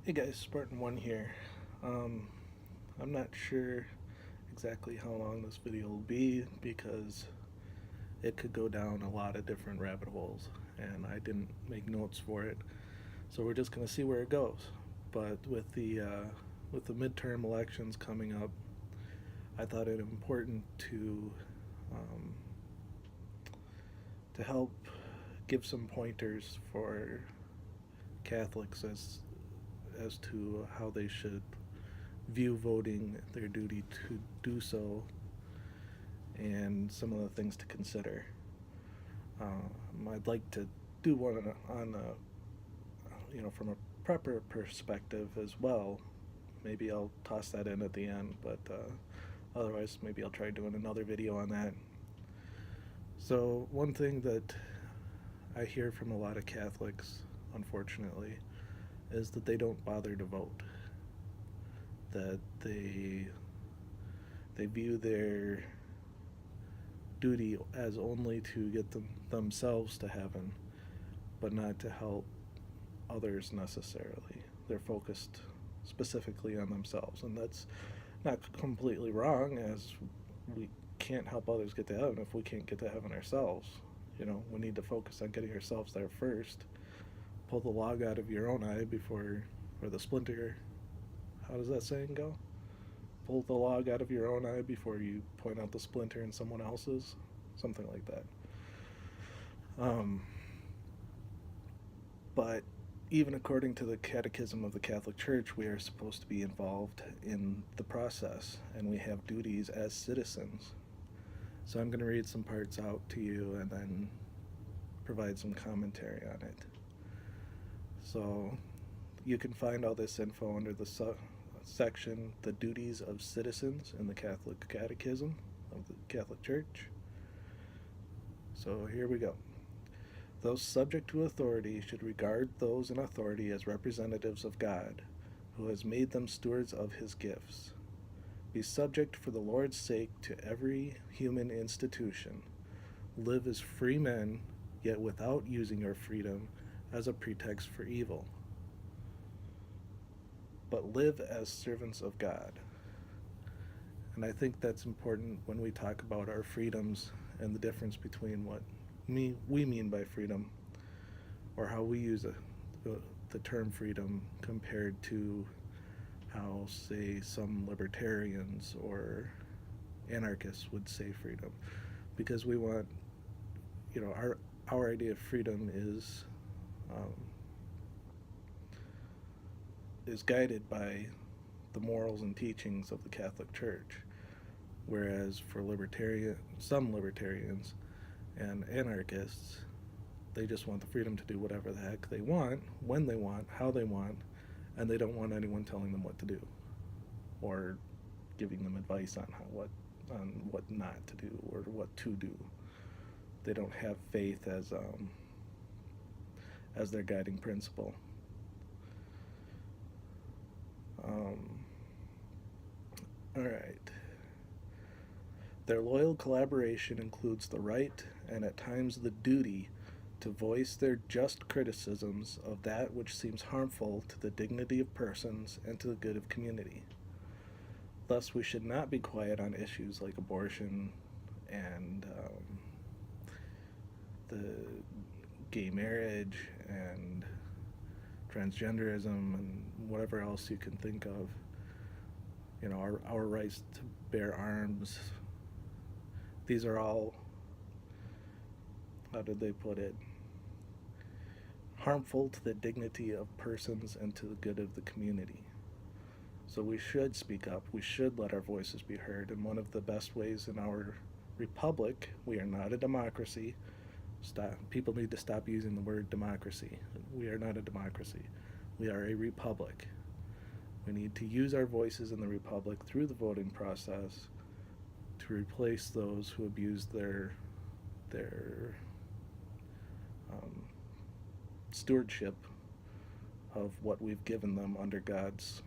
Hey guys, Spartan One here. Um, I'm not sure exactly how long this video will be because it could go down a lot of different rabbit holes, and I didn't make notes for it, so we're just gonna see where it goes. But with the midterm elections coming up, I thought it important um, to help give some pointers for Catholics as to how they should view voting, their duty to do so, and some of the things to consider. I'd like to do one on from a prepper perspective as well. Maybe I'll toss that in at the end, but otherwise, maybe I'll try doing another video on that. So, one thing that I hear from a lot of Catholics, unfortunately, is that they don't bother to vote. That they view their duty as only to get themselves to heaven, but not to help others necessarily. They're focused specifically on themselves, and that's not completely wrong, as we can't help others get to heaven if we can't get to heaven ourselves. We need to focus on getting ourselves there first. Pull the log out of your own eye before, or the splinter. How does that saying go? Pull the log out of your own eye before you point out the splinter in someone else's. Something like that. Um, but even according to the Catechism of the Catholic Church, we are supposed to be involved in the process, and we have duties as citizens. So I'm going to read some parts out to you and then provide some commentary on it. So you can find all this info under the section, The Duties of Citizens in the Catholic Catechism of the Catholic Church. So here we go. Those subject to authority should regard those in authority as representatives of God, who has made them stewards of his gifts. Be subject for the Lord's sake to every human institution. Live as free men, yet without using your freedom as a pretext for evil. But live as servants of God. And I think that's important when we talk about our freedoms and the difference between what we mean by freedom, or how we use the term freedom compared to how, say, some libertarians or anarchists would say freedom. Because we want, our idea of freedom um, is guided by the morals and teachings of the Catholic Church, whereas for some libertarians and anarchists, they just want the freedom to do whatever the heck they want, when they want, how they want, and they don't want anyone telling them what to do or giving them advice on what not to do or what to do. They don't have faith as their guiding principle. All right. Their loyal collaboration includes the right and at times the duty to voice their just criticisms of that which seems harmful to the dignity of persons and to the good of community. Thus, we should not be quiet on issues like abortion and the gay marriage and transgenderism and whatever else you can think of. Our rights to bear arms. These are all, how did they put it, harmful to the dignity of persons and to the good of the community. So we should speak up. We should let our voices be heard. And one of the best ways in our republic, we are not a democracy. People need to stop using the word democracy. We are not a democracy. We are a republic. We need to use our voices in the republic through the voting process to replace those who abuse their stewardship of what we've given them under God's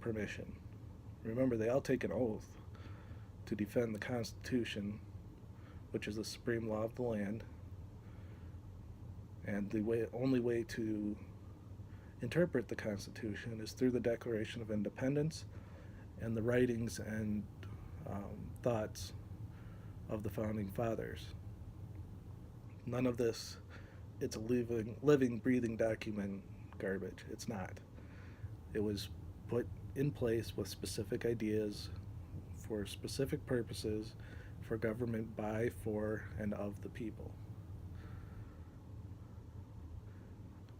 permission. Remember, they all take an oath to defend the Constitution, which is the supreme law of the land, and the only way to interpret the Constitution is through the Declaration of Independence and the writings and thoughts of the Founding Fathers. None of this, it's a living, breathing document garbage. It's not. It was put in place with specific ideas for specific purposes for government by, for, and of the people.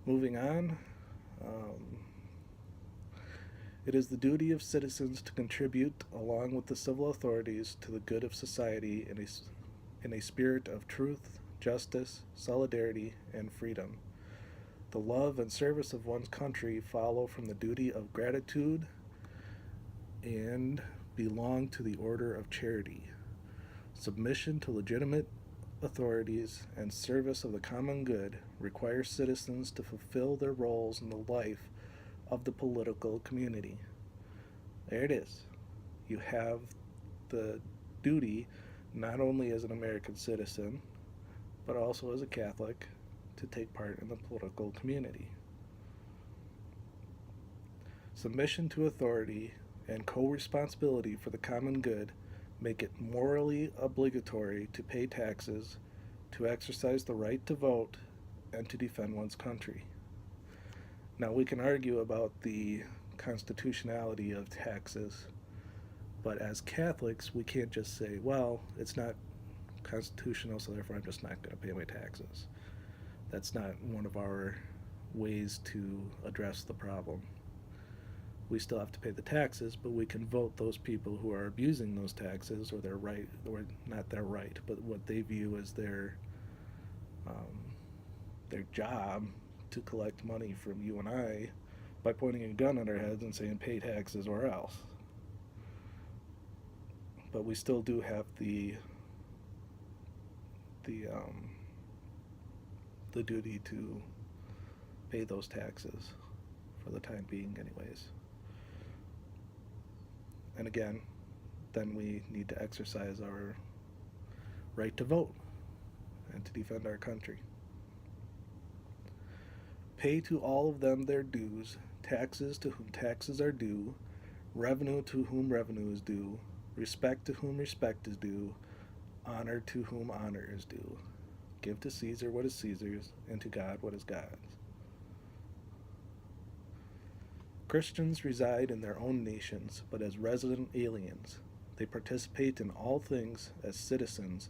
Moving on, it is the duty of citizens to contribute, along with the civil authorities, to the good of society in a spirit of truth, justice, solidarity, and freedom. The love and service of one's country follow from the duty of gratitude and belong to the order of charity. Submission to legitimate authorities and service of the common good requires citizens to fulfill their roles in the life of the political community. There it is. You have the duty, not only as an American citizen, but also as a Catholic, to take part in the political community. Submission to authority and co-responsibility for the common good make it morally obligatory to pay taxes, to exercise the right to vote, and to defend one's country. Now, we can argue about the constitutionality of taxes, but as Catholics, we can't just say, well, it's not constitutional, so therefore I'm just not going to pay my taxes. That's not one of our ways to address the problem. We still have to pay the taxes, but we can vote those people who are abusing those taxes, or their right, or not their right, but what they view as their job to collect money from you and I by pointing a gun at our heads and saying pay taxes or else. But we still do have the duty to pay those taxes for the time being anyways. And again, then we need to exercise our right to vote and to defend our country. Pay to all of them their dues, taxes to whom taxes are due, revenue to whom revenue is due, respect to whom respect is due, honor to whom honor is due. Give to Caesar what is Caesar's, and to God what is God's. Christians reside in their own nations, but as resident aliens. They participate in all things as citizens,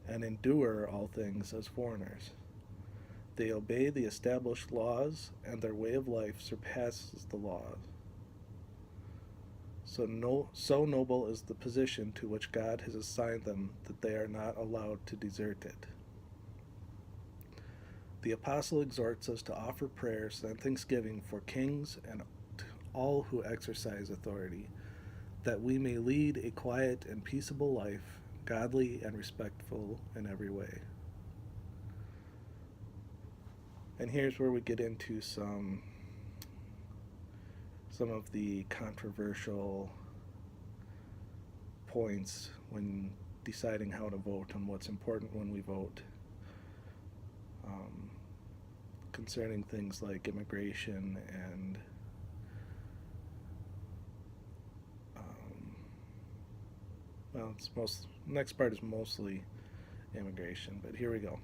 and endure all things as foreigners. They obey the established laws, and their way of life surpasses the laws. So noble is the position to which God has assigned them that they are not allowed to desert it. The apostle exhorts us to offer prayers and thanksgiving for kings and all who exercise authority, that we may lead a quiet and peaceable life, godly and respectful in every way. And here's where we get into some of the controversial points when deciding how to vote and what's important when we vote, concerning things like immigration and next part is mostly immigration, but here we go.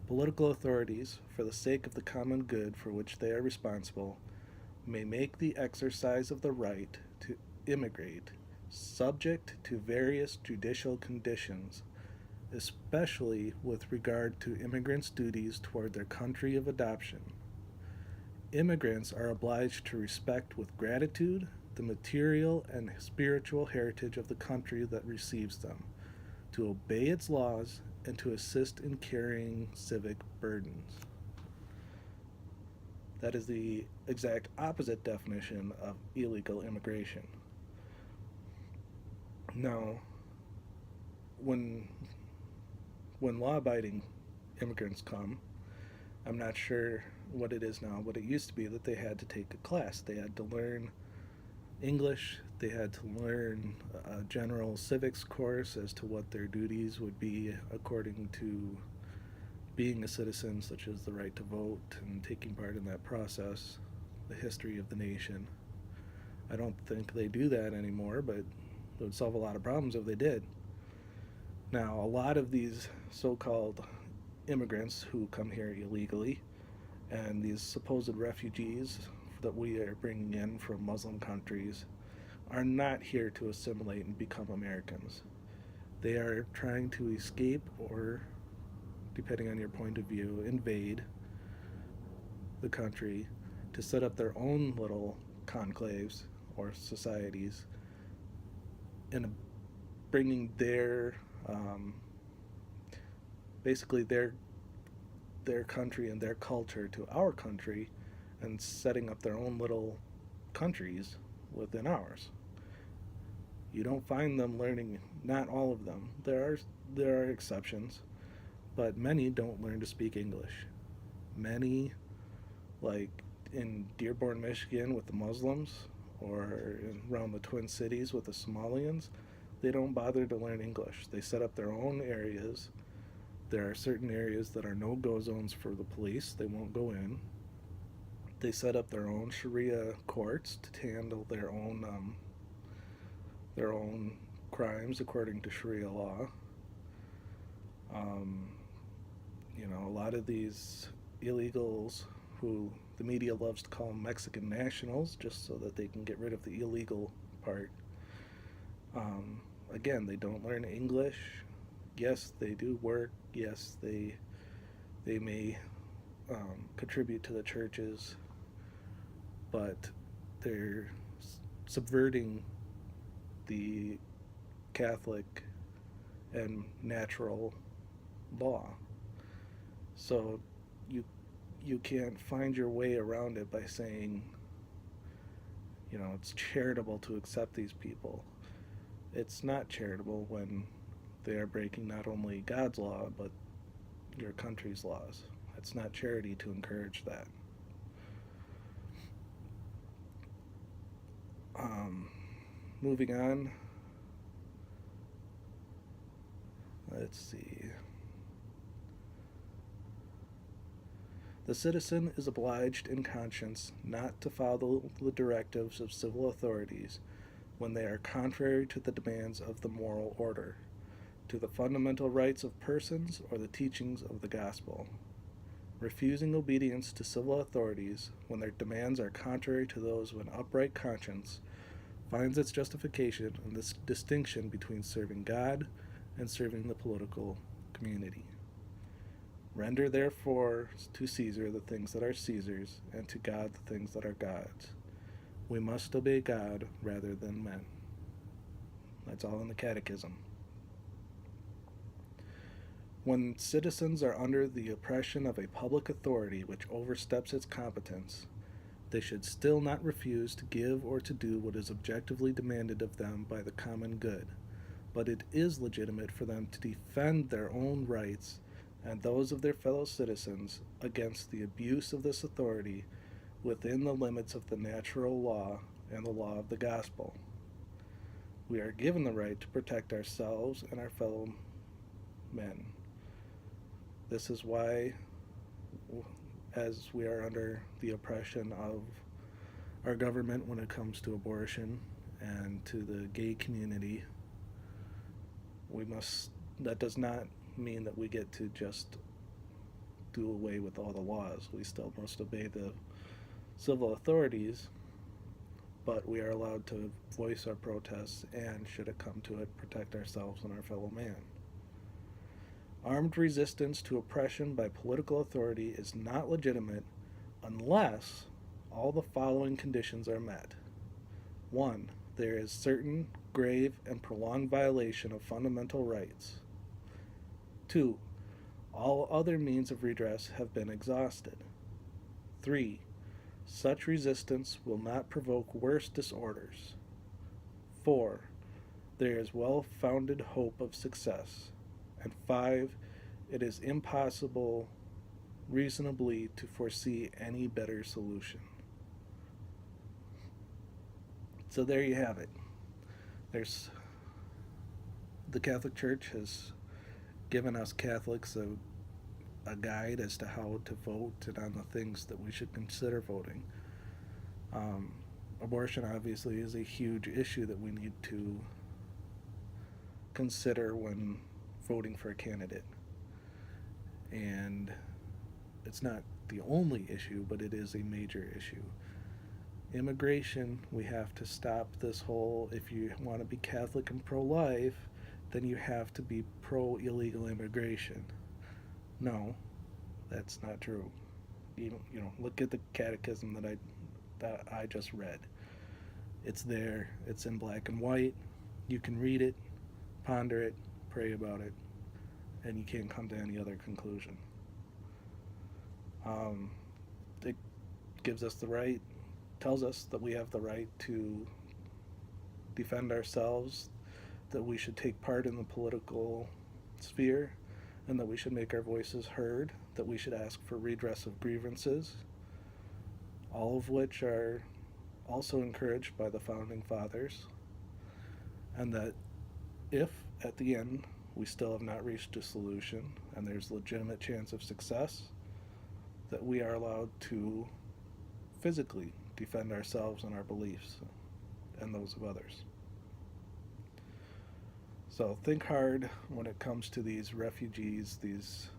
Political authorities, for the sake of the common good for which they are responsible, may make the exercise of the right to immigrate subject to various judicial conditions, especially with regard to immigrants' duties toward their country of adoption. Immigrants are obliged to respect with gratitude the material and spiritual heritage of the country that receives them, to obey its laws, and to assist in carrying civic burdens. That is the exact opposite definition of illegal immigration. Now, when law-abiding immigrants come, I'm not sure what it is now, but it used to be that they had to take a class. They had to learn English, they had to learn a general civics course as to what their duties would be according to being a citizen, such as the right to vote and taking part in that process. the history of the nation. I don't think they do that anymore, but it would solve a lot of problems if they did. Now, a lot of these so-called immigrants who come here illegally and these supposed refugees that we are bringing in from Muslim countries are not here to assimilate and become Americans. They are trying to escape or, depending on your point of view, invade the country to set up their own little conclaves or societies and bringing their basically their country and their culture to our country and setting up their own little countries within ours. You don't find them learning, not all of them. There are exceptions, but many don't learn to speak English. Many, like in Dearborn, Michigan with the Muslims, or around the Twin Cities with the Somalians, they don't bother to learn English. They set up their own areas. There are certain areas that are no-go zones for the police. They won't go in. They set up their own Sharia courts to handle their own crimes according to Sharia law. A lot of these illegals who the media loves to call Mexican nationals just so that they can get rid of the illegal part. Again, they don't learn English. Yes, they do work. Yes, they may contribute to the churches, but they're subverting the Catholic and natural law. So you can't find your way around it by saying, it's charitable to accept these people. It's not charitable when they are breaking not only God's law, but your country's laws. It's not charity to encourage that. Moving on. Let's see. The citizen is obliged in conscience not to follow the directives of civil authorities when they are contrary to the demands of the moral order, to the fundamental rights of persons, or the teachings of the gospel. Refusing obedience to civil authorities when their demands are contrary to those of an upright conscience finds its justification in this distinction between serving God and serving the political community. Render therefore to Caesar the things that are Caesar's, and to God the things that are God's. We must obey God rather than men. That's all in the Catechism. When citizens are under the oppression of a public authority which oversteps its competence, they should still not refuse to give or to do what is objectively demanded of them by the common good, but it is legitimate for them to defend their own rights and those of their fellow citizens against the abuse of this authority within the limits of the natural law and the law of the gospel. We are given the right to protect ourselves and our fellow men. This is why, as we are under the oppression of our government when it comes to abortion and to the gay community, that does not mean that we get to just do away with all the laws. We still must obey the civil authorities, but we are allowed to voice our protests and, should it come to it, protect ourselves and our fellow man. Armed resistance to oppression by political authority is not legitimate unless all the following conditions are met. 1. There is certain, grave, and prolonged violation of fundamental rights. 2. All other means of redress have been exhausted. 3. Such resistance will not provoke worse disorders. 4. There is well-founded hope of success. And 5. It is impossible reasonably to foresee any better solution. So there you have it. The Catholic Church has given us Catholics a guide as to how to vote and on the things that we should consider voting. Abortion obviously is a huge issue that we need to consider when voting for a candidate. And it's not the only issue, but it is a major issue. Immigration, we have to stop this whole, if you want to be Catholic and pro-life, then you have to be pro-illegal immigration. No, that's not true. Look at the catechism that I just read. It's there. It's in black and white. You can read it, ponder it, pray about it, and you can't come to any other conclusion. It gives us the right, tells us that we have the right to defend ourselves, that we should take part in the political sphere, and that we should make our voices heard, that we should ask for redress of grievances, all of which are also encouraged by the Founding Fathers, and that if, at the end, we still have not reached a solution and there's legitimate chance of success, that we are allowed to physically defend ourselves and our beliefs and those of others. So think hard when it comes to these refugees, these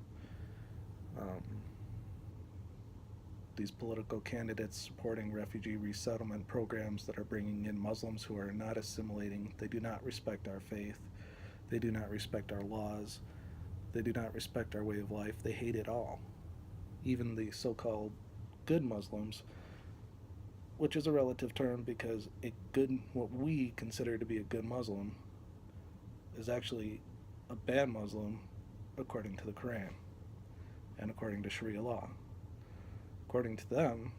political candidates supporting refugee resettlement programs that are bringing in Muslims who are not assimilating. They do not respect our faith. They do not respect our laws. They do not respect our way of life. They hate it all. Even the so-called good Muslims, which is a relative term because what we consider to be a good Muslim is actually a bad Muslim according to the Quran and according to Sharia law. According to them,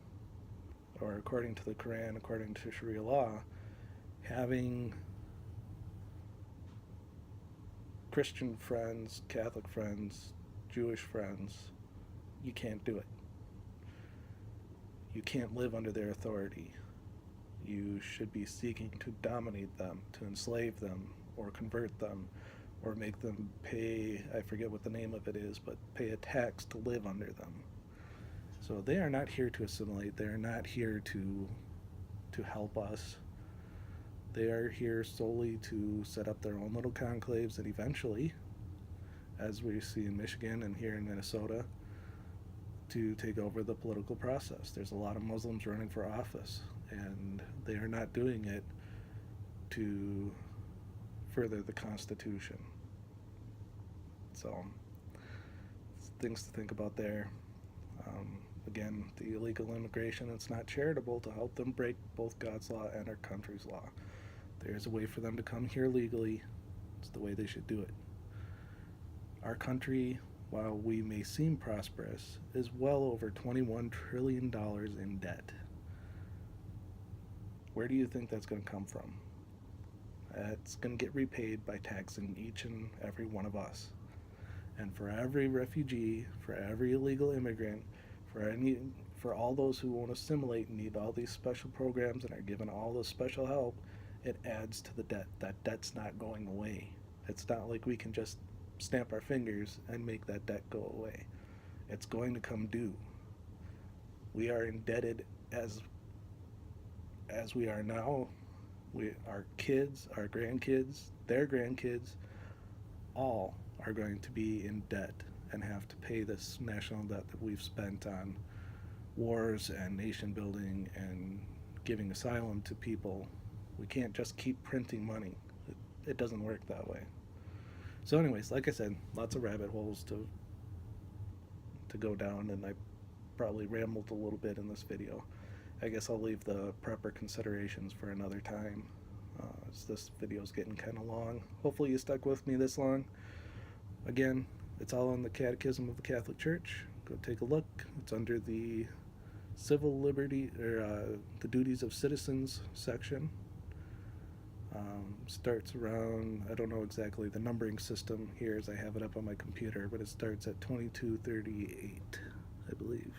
or according to the Quran, according to Sharia law, having Christian friends, Catholic friends, Jewish friends, you can't do it. You can't live under their authority. You should be seeking to dominate them, to enslave them, or convert them, or make them pay, I forget what the name of it is, but pay a tax to live under them. So they are not here to assimilate. They are not here to help us. They are here solely to set up their own little conclaves and eventually, as we see in Michigan and here in Minnesota, to take over the political process. There's a lot of Muslims running for office, and they are not doing it to further the Constitution. So, things to think about there. Again, the illegal immigration, it's not charitable to help them break both God's law and our country's law. There's a way for them to come here legally. It's the way they should do it. Our country, while we may seem prosperous, is well over $21 trillion in debt. Where do you think that's going to come from? It's going to get repaid by taxing each and every one of us. And for every refugee, for every illegal immigrant, for all those who won't assimilate and need all these special programs and are given all this special help, it adds to the debt. That debt's not going away. It's not like we can just snap our fingers and make that debt go away. It's going to come due. We are indebted as we are now. Our kids, our grandkids, their grandkids, all are going to be in debt and have to pay this national debt that we've spent on wars and nation building and giving asylum to people. We can't just keep printing money. It doesn't work that way. So anyways, like I said, lots of rabbit holes to go down, and I probably rambled a little bit in this video. I guess I'll leave the proper considerations for another time, as this video's getting kind of long. Hopefully you stuck with me this long. Again, it's all in the Catechism of the Catholic Church. Go take a look. It's under the civil liberty, or the duties of citizens section. Starts around, I don't know exactly the numbering system here as I have it up on my computer, but it starts at 2238, I believe.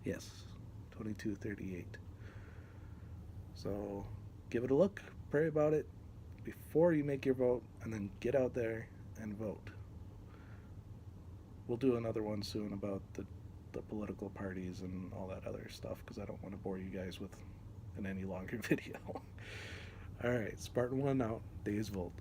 Yes, 2238. So give it a look, pray about it before you make your vote, and then get out there and vote. We'll do another one soon about the the political parties and all that other stuff because I don't want to bore you guys with an any longer video. All right, Spartan 1 out, Days Volt.